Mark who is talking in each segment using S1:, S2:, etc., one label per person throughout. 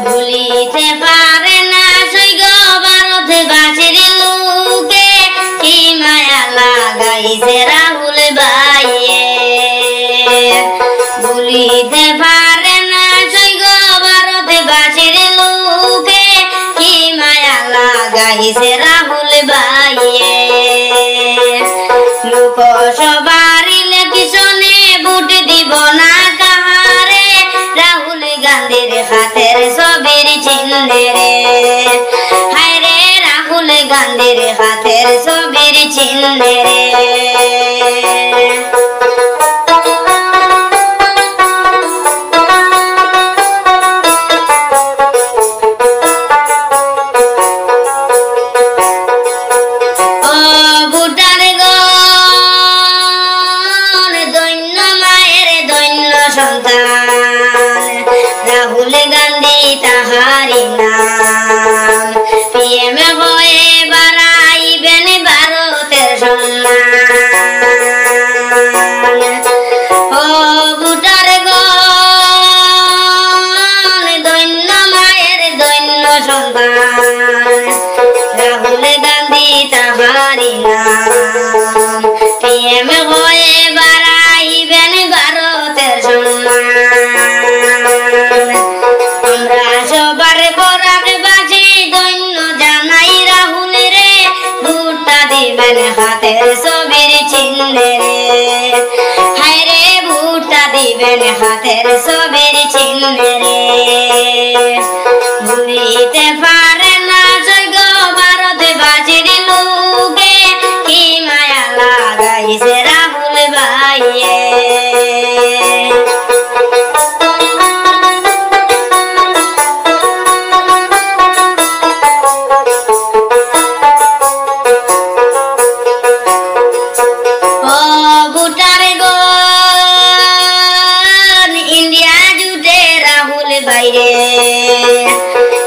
S1: ভুলিতে পারে না সৈগ ভারতবাসীর লোকে কি মায়া লাগাইছে রাহুল ভাইয়ে। ভুলিতে পারে না সৈগ ভারতবাসীর লোকে কি মায়া লাগাইছে রাহুল ভাইয়ে। লোকসভার ইলেকশনে ভোট দিব না কাহারে, রাহুল গান্ধীর হাতের ছবির চিহ্ন রে। হায় রে রাহুল গান্ধীর হাতের ছবির চিহ্ন রে। রাহুল গান্ধী তাহারি নাম, পিএম হয়ে বাড়াইবেন ভারতের সম্মান। ও ভোটার গণ দৈন্য মায়ের দৈন্য সন্তান, রাহুল গান্ধী তাহারি নাম, পিএম হয়ে বাড়াইবেন ভারতের সম্মান। আমরা সবার বরাকবাসী দৈন্য জানাই রাহুল রে, ভোটটা দিবেন হাতের ছবির চিহ্ন রে। হায় রে ভোটটা দিবেন হাতের ছবির চিহ্ন রে। ভুলিতে পারে না সৈগ ভারতবাসীর লোকে কি মায়া লাগাইছে রাহুল ভাইয়ে।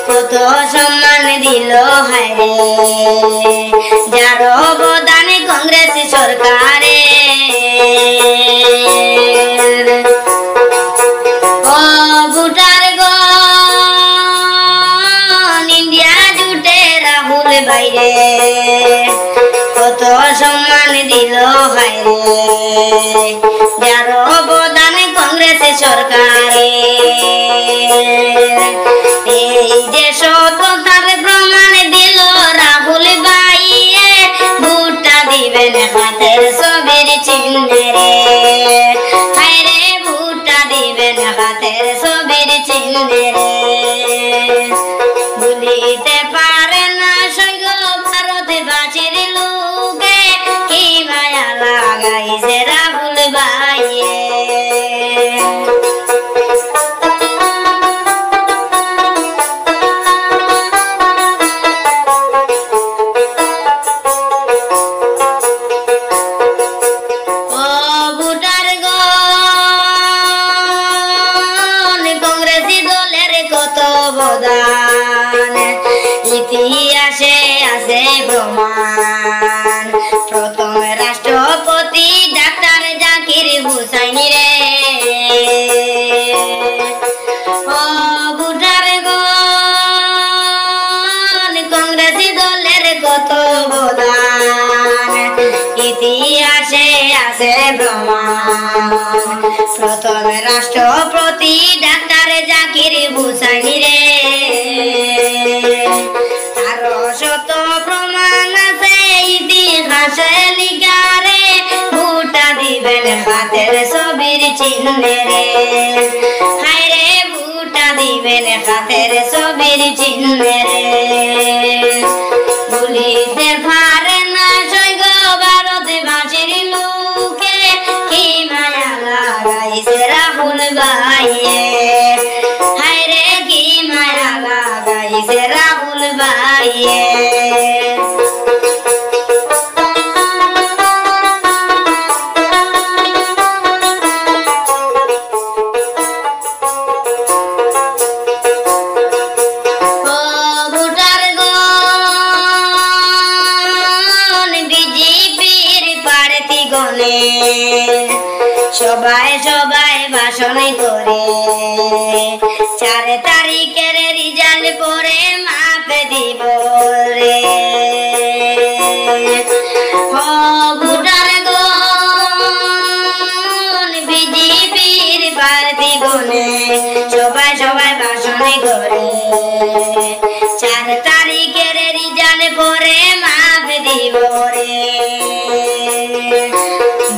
S1: কত সম্মান দিল হায়রে, যার অবদান কংগ্রেস সরকারে। ও ভোটার গণ ইন্ডিয়া জুটে রাহুল বাইরে, কত সম্মান দিল হায়রে, যার অবদান কংগ্রেস সরকারে। এই যে সততার প্রমাণ দিল রাহুল ভাইয়ে, ভোটটা দিবেন হাতের ছবির চিহ্ন রে। হায় রে ভোটটা দিবেন হাতের ছবির চিহ্ন রে। ভুলিতে পারে না সৈগ ভারতবাসীর লোকে কি মায়া লাগাইছে রাহুল ভাইয়ে। ইতিহাসে আছে প্রমাণ, প্রথম রাষ্ট্রপতি ডাক্তার জাকির হুসাইন রে। ও ভোটার গণ কংগ্রেসি দলের কত অবদান, ইতিহাসে আছে প্রমাণ, প্রথম রাষ্ট্রপতি ডাক্তার জাকির হুসাইন রে। আরো শত প্রমাণ আছে ইতিহাসে লিখারে, ভোটটা দিবেন হাতের ছবির চিহ্ন রে। হায় রে ভোটটা দিবেন হাতের ছবির চিহ্ন রে। ভুলিতে পারে না সৈগ ভারতবাসীর লোকে কি মায়া লাগাইছে রাহুল ভাইয়ে। হায় রে কি মায়া লাগাইছে রাহুল ভাইয়ে। বিজেপির প্রার্থী গণে সবাই সবাই ভাষণ করে 4 তারিখের রেজাল্ট পরে মাপ দিব রে ভুটান গণ বিজেপির প্রার্থী গণে সবাই সবাই ভাষণ করে 4 তারিখের রেজাল্ট পরে মাপ দিব রে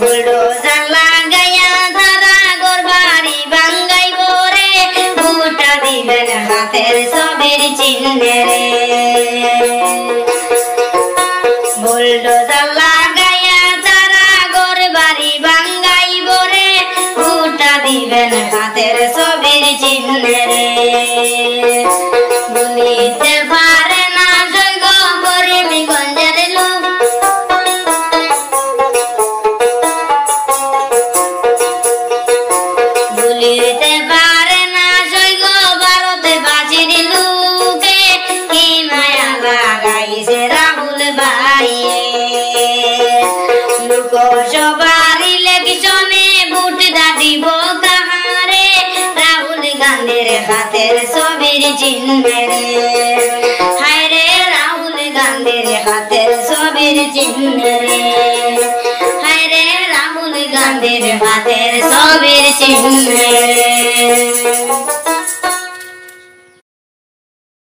S1: বুলডোজার লাগাইয়া তারা ঘর বাড়ি ভাঙ্গাইব রে ভোটা দিবেন হাতের ছবির চিহ্নে রে বুলডোজার লাগাইয়া তারা ঘর বাড়ি ভাঙ্গাইব রে ভোটা দিবেন হাতের ছবির চিহ্নে রে বলিতে পারে না সৈগ করিমগঞ্জের লোক বলিতে পারে না সৈগ ভারতবাসীর লোকে কি মায়া লাগাইছে রাহুল ভাইয়ে লোকসভার ইলেকশনে ভোট দিব কাহারে রাহুল গান্ধীর হাতের ছবির চিহ্নে রে হায় রে রাহুল গান্ধীর হাতের ছবির চিহ্নে রে হায় রে রাহুল গান্ধীর হাতের ছবির চিহ্নে রে